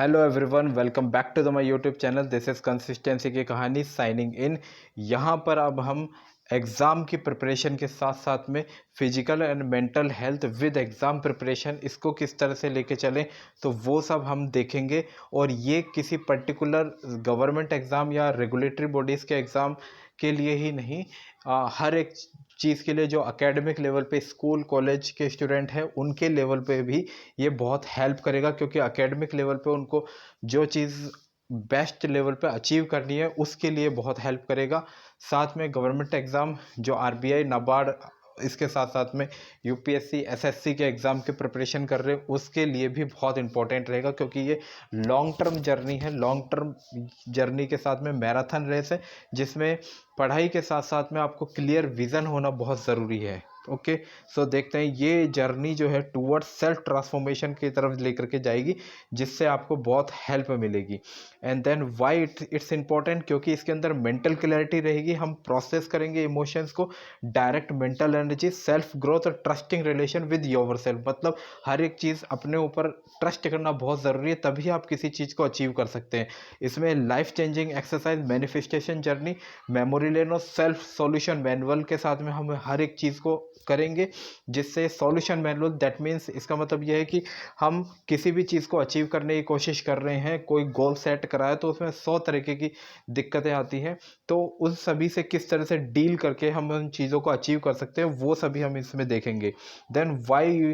Hello everyone, welcome back to the my YouTube channel. This is consistency की कहानी signing इन। यहाँ पर अब हम एग्ज़ाम की प्रिपरेशन के साथ साथ में physical and mental health with exam preparation इसको किस तरह से लेके चलें, तो वो सब हम देखेंगे। और ये किसी पर्टिकुलर गवर्नमेंट एग्ज़ाम या रेगुलेटरी बॉडीज़ के एग्ज़ाम के लिए ही नहीं, हर एक चीज़ के लिए जो एकेडमिक लेवल पे स्कूल कॉलेज के स्टूडेंट हैं उनके लेवल पे भी ये बहुत हेल्प करेगा, क्योंकि एकेडमिक लेवल पे उनको जो चीज़ बेस्ट लेवल पे अचीव करनी है उसके लिए बहुत हेल्प करेगा। साथ में गवर्नमेंट एग्ज़ाम जो आरबीआई नाबार्ड इसके साथ साथ में यूपीएससी एसएससी के एग्ज़ाम की प्रिपरेशन कर रहे हैं उसके लिए भी बहुत इंपॉर्टेंट रहेगा, क्योंकि ये लॉन्ग टर्म जर्नी है। लॉन्ग टर्म जर्नी के साथ में मैराथन रेस है, जिसमें पढ़ाई के साथ साथ में आपको क्लियर विज़न होना बहुत ज़रूरी है। ओके, सो देखते हैं ये जर्नी जो है टूवर्ड्स सेल्फ ट्रांसफॉर्मेशन की तरफ लेकर के जाएगी, जिससे आपको बहुत हेल्प मिलेगी। And then why it's important, क्योंकि इसके अंदर मेंटल क्लैरिटी रहेगी। हम प्रोसेस करेंगे इमोशंस को, direct mental energy, self growth और trusting relation with yourself. मतलब हर एक चीज़ अपने ऊपर ट्रस्ट करना बहुत ज़रूरी है, तभी आप किसी चीज़ को अचीव कर सकते हैं। इसमें life changing exercise, manifestation journey, memory lane और सेल्फ सॉल्यूशन मैनुअल के साथ में हम हर एक चीज़ को करेंगे। जिससे सॉल्यूशन मैनुअल, दैट मीन्स इसका मतलब यह है कि हम किसी भी चीज़ को अचीव करने की कोशिश कर रहे हैं, कोई गोल सेट करा है तो उसमें 100 तरीके की दिक्कतें आती हैं, तो उन सभी से किस तरह से डील करके हम उन चीज़ों को अचीव कर सकते हैं वो सभी हम इसमें देखेंगे। Then why you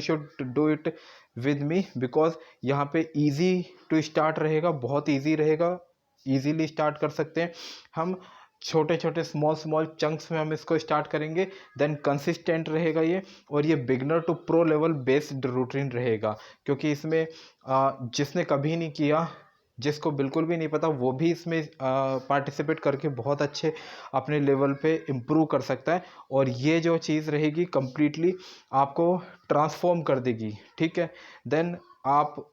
should do it with me, because यहाँ पे ईजी टू स्टार्ट रहेगा, बहुत ईजी रहेगा, ईजीली स्टार्ट कर सकते हैं हम। छोटे छोटे स्मॉल स्मॉल चंक्स में हम इसको स्टार्ट करेंगे। देन कंसिस्टेंट रहेगा ये, और ये beginner to pro level based routine रहेगा, क्योंकि इसमें जिसने कभी नहीं किया, जिसको बिल्कुल भी नहीं पता, वो भी इसमें पार्टिसिपेट करके बहुत अच्छे अपने लेवल पे इम्प्रूव कर सकता है। और ये जो चीज़ रहेगी कंप्लीटली आपको ट्रांसफॉर्म कर देगी। ठीक है, देन आप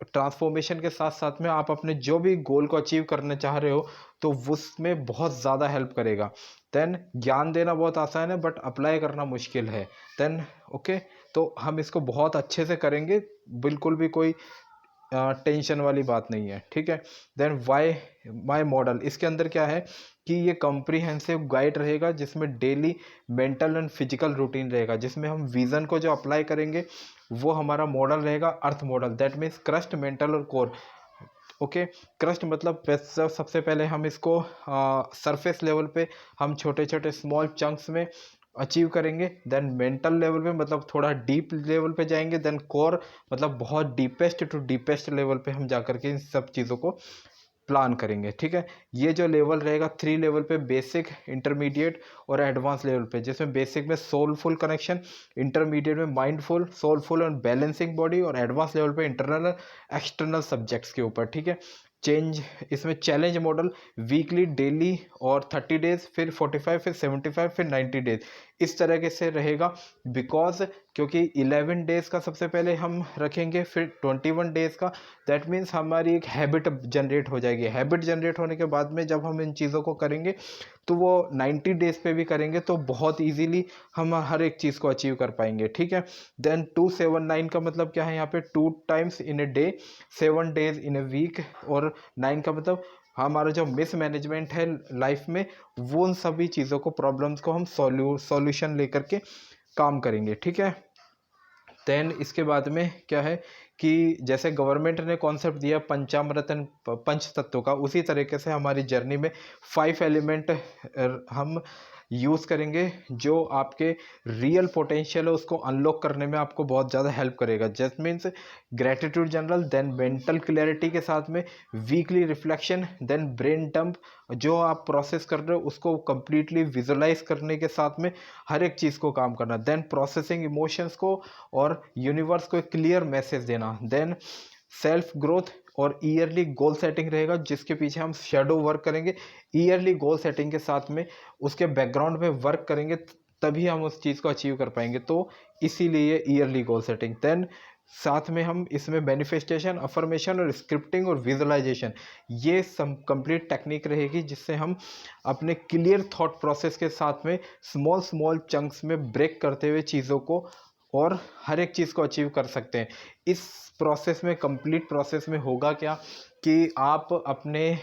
ट्रांसफॉर्मेशन के साथ साथ में आप अपने जो भी गोल को अचीव करना चाह रहे हो तो उसमें बहुत ज़्यादा हेल्प करेगा। देन ज्ञान देना बहुत आसान है, बट अप्लाई करना मुश्किल है। देन ओके, तो हम इसको बहुत अच्छे से करेंगे, बिल्कुल भी कोई टेंशन वाली बात नहीं है। ठीक है, देन वाई माई मॉडल, इसके अंदर क्या है कि ये कॉम्प्रिहेंसिव गाइड रहेगा, जिसमें daily mental and physical routine रहेगा, जिसमें हम विज़न को जो अप्लाई करेंगे वो हमारा मॉडल रहेगा earth model. That means crust, mantle और कोर। ओके, क्रस्ट मतलब सबसे पहले हम इसको सरफेस लेवल पे हम छोटे छोटे स्मॉल चंक्स में अचीव करेंगे। देन मेंटल लेवल पे मतलब थोड़ा डीप लेवल पे जाएंगे। देन कोर मतलब बहुत डीपेस्ट टू डीपेस्ट लेवल पे हम जा करके इन सब चीज़ों को प्लान करेंगे। ठीक है, ये जो लेवल रहेगा 3 लेवल पे, बेसिक, इंटरमीडिएट और एडवांस लेवल पे, जिसमें बेसिक में सोलफुल कनेक्शन, इंटरमीडिएट में माइंडफुल, सोलफुल और बैलेंसिंग बॉडी, और एडवांस लेवल पे इंटरनल एक्सटर्नल सब्जेक्ट्स के ऊपर। ठीक है, चेंज, इसमें चैलेंज मॉडल वीकली, डेली और 30 डेज, फिर 45, फिर 75, फिर 90 डेज, इस तरह से रहेगा। बिकॉज क्योंकि 11 डेज का सबसे पहले हम रखेंगे, फिर 21 डेज का। दैट मीन्स हमारी एक हैबिट जनरेट हो जाएगी। हैबिट जनरेट होने के बाद में जब हम इन चीज़ों को करेंगे तो वो 90 डेज पे भी करेंगे तो बहुत इजीली हम हर एक चीज़ को अचीव कर पाएंगे। ठीक है, देन 279 का मतलब क्या है, यहाँ पे 2 times in a day, 7 days in a week, और 9 का मतलब हमारा जो मिस मैनेजमेंट है लाइफ में, वो उन सभी चीज़ों को, प्रॉब्लम्स को हम सॉल्यूशन लेकर के काम करेंगे। ठीक है, देन इसके बाद में क्या है कि जैसे गवर्नमेंट ने कॉन्सेप्ट दिया पंचामृतन पंच तत्वों का, उसी तरीके से हमारी जर्नी में 5 एलिमेंट हम यूज़ करेंगे, जो आपके रियल पोटेंशियल है उसको अनलॉक करने में आपको बहुत ज़्यादा हेल्प करेगा। Just means gratitude journal, then mental clarity के साथ में weekly reflection, then brain dump, जो आप प्रोसेस कर रहे हो उसको कंप्लीटली विजुलाइज करने के साथ में हर एक चीज़ को काम करना, देन प्रोसेसिंग इमोशंस को और यूनिवर्स को एक क्लियर मैसेज देना, देन सेल्फ ग्रोथ और ईयरली गोल सेटिंग रहेगा, जिसके पीछे हम शेडो वर्क करेंगे। ईयरली गोल सेटिंग के साथ में उसके बैकग्राउंड में वर्क करेंगे, तभी हम उस चीज़ को अचीव कर पाएंगे, तो इसीलिए ईयरली गोल सेटिंग। देन साथ में हम इसमें मैनिफेस्टेशन, अफर्मेशन और स्क्रिप्टिंग और विजुअलाइजेशन, ये सब कंप्लीट टेक्निक रहेगी, जिससे हम अपने क्लियर थॉट प्रोसेस के साथ में स्मॉल स्मॉल चंक्स में ब्रेक करते हुए चीज़ों को और हर एक चीज़ को अचीव कर सकते हैं। इस प्रोसेस में, कंप्लीट प्रोसेस में होगा क्या कि आप अपने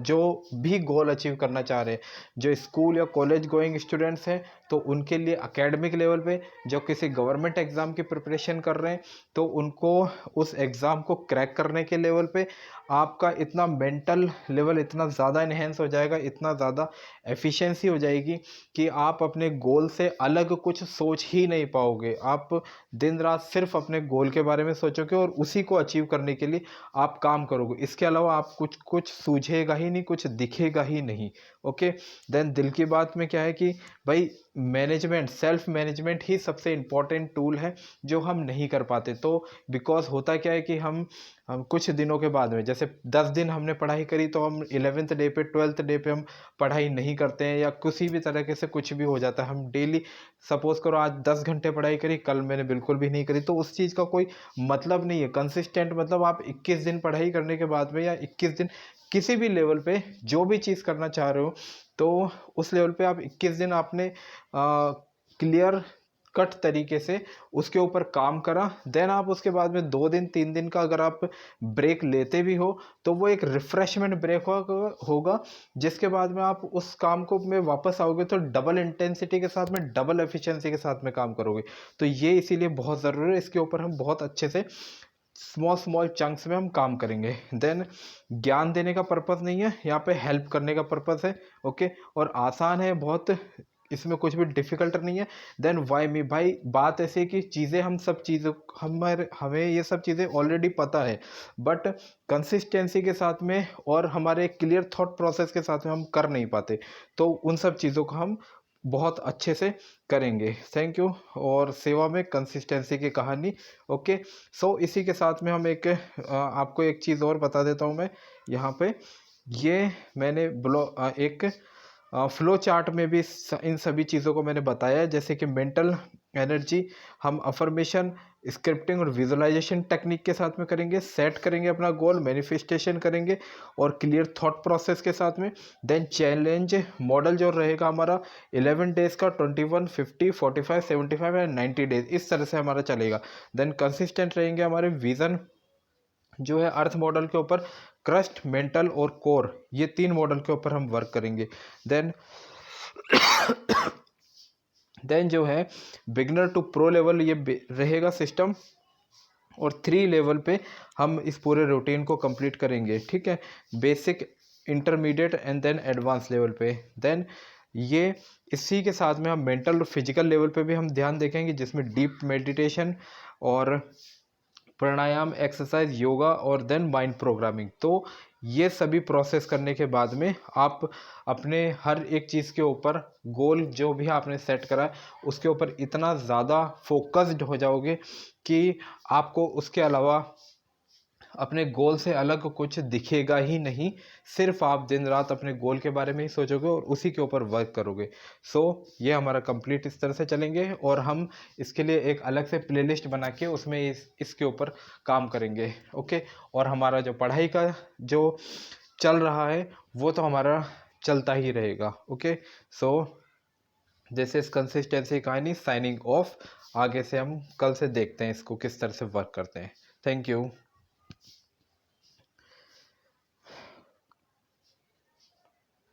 जो भी गोल अचीव करना चाह रहे हैं, जो स्कूल या कॉलेज गोइंग स्टूडेंट्स हैं तो उनके लिए एकेडमिक लेवल पे, जो किसी गवर्नमेंट एग्ज़ाम की प्रिपरेशन कर रहे हैं तो उनको उस एग्ज़ाम को क्रैक करने के लेवल पे आपका इतना मेंटल लेवल इतना ज़्यादा इन्हेंस हो जाएगा, इतना ज़्यादा एफिशिएंसी हो जाएगी कि आप अपने गोल से अलग कुछ सोच ही नहीं पाओगे। आप दिन रात सिर्फ अपने गोल के बारे में सोचोगे और उसी को अचीव करने के लिए आप काम करोगे। इसके अलावा आप कुछ सूझेगा ही नहीं, कुछ दिखेगा ही नहीं। ओके, देन दिल की बात में क्या है कि भाई मैनेजमेंट, सेल्फ मैनेजमेंट ही सबसे इम्पॉर्टेंट टूल है जो हम नहीं कर पाते। तो बिकॉज होता क्या है कि हम कुछ दिनों के बाद में, जैसे 10 दिन हमने पढ़ाई करी तो हम 11th डे पे 12th डे पे हम पढ़ाई नहीं करते हैं, या किसी भी तरीके से कुछ भी हो जाता है। हम डेली सपोज करो आज 10 घंटे पढ़ाई करी, कल मैंने बिल्कुल भी नहीं करी, तो उस चीज़ का कोई मतलब नहीं है। कंसिस्टेंट मतलब आप 21 दिन पढ़ाई करने के बाद में या 21 दिन किसी भी लेवल पे जो भी चीज़ करना चाह रहे हो तो उस लेवल पे आप 21 दिन आपने क्लियर कट तरीके से उसके ऊपर काम करा। देन आप उसके बाद में 2 दिन 3 दिन का अगर आप ब्रेक लेते भी हो तो वो एक रिफ्रेशमेंट ब्रेक होगा, जिसके बाद में आप उस काम को में वापस आओगे तो डबल इंटेंसिटी के साथ में, डबल एफिशिएंसी के साथ में काम करोगे। तो ये इसीलिए बहुत ज़रूरी है, इसके ऊपर हम बहुत अच्छे से स्मॉल स्मॉल चंक्स में हम काम करेंगे। देन ज्ञान देने का पर्पज़ नहीं है यहाँ पे, हेल्प करने का पर्पज़ है। ओके, और आसान है बहुत, इसमें कुछ भी डिफ़िकल्ट नहीं है। देन वाई मी, भाई बात ऐसी है कि चीज़ें हम सब चीज़ों हमें ये सब चीज़ें ऑलरेडी पता है, बट कंसिस्टेंसी के साथ में और हमारे क्लियर थॉट प्रोसेस के साथ में हम कर नहीं पाते। तो उन सब चीज़ों को हम बहुत अच्छे से करेंगे। Thank you. और सेवा में कंसिस्टेंसी की कहानी। ओके, सो इसी के साथ में हम आपको एक चीज़ और बता देता हूँ मैं यहाँ पे। ये मैंने एक फ्लो चार्ट में भी इन सभी चीज़ों को मैंने बताया है, जैसे कि मेंटल एनर्जी हम अफर्मेशन, स्क्रिप्टिंग और विजुअलाइजेशन टेक्निक के साथ में करेंगे, सेट करेंगे अपना गोल, मैनिफेस्टेशन करेंगे और क्लियर थॉट प्रोसेस के साथ में। देन चैलेंज मॉडल जो रहेगा हमारा 11 डेज़ का, 21, 50, 45, 75 एंड 90 डेज, इस तरह से हमारा चलेगा। देन कंसिस्टेंट रहेंगे हमारे विज़न जो है अर्थ मॉडल के ऊपर, क्रस्ट, मेंटल और कोर, ये 3 मॉडल के ऊपर हम वर्क करेंगे। देन देन जो है बिगनर टू प्रो लेवल ये रहेगा सिस्टम, और 3 लेवल पे हम इस पूरे रूटीन को कंप्लीट करेंगे। ठीक है, basic, intermediate and then advance level पे। देन ये इसी के साथ में हम मेंटल और फिजिकल लेवल पे भी हम ध्यान देखेंगे, जिसमें डीप मेडिटेशन और प्राणायाम, एक्सरसाइज, योगा और देन माइंड प्रोग्रामिंग। तो ये सभी प्रोसेस करने के बाद में आप अपने हर एक चीज़ के ऊपर, गोल जो भी आपने सेट करा है उसके ऊपर इतना ज़्यादा फोकस्ड हो जाओगे कि आपको उसके अलावा अपने गोल से अलग कुछ दिखेगा ही नहीं। सिर्फ आप दिन रात अपने गोल के बारे में ही सोचोगे और उसी के ऊपर वर्क करोगे। सो ये हमारा कंप्लीट इस तरह से चलेंगे, और हम इसके लिए एक अलग से प्लेलिस्ट बना के उसमें इसके ऊपर काम करेंगे। ओके, और हमारा जो पढ़ाई का जो चल रहा है वो तो हमारा चलता ही रहेगा। Okay, so this is consistency कहानी साइनिंग ऑफ। आगे से हम कल से देखते हैं इसको किस तरह से वर्क करते हैं। Thank you.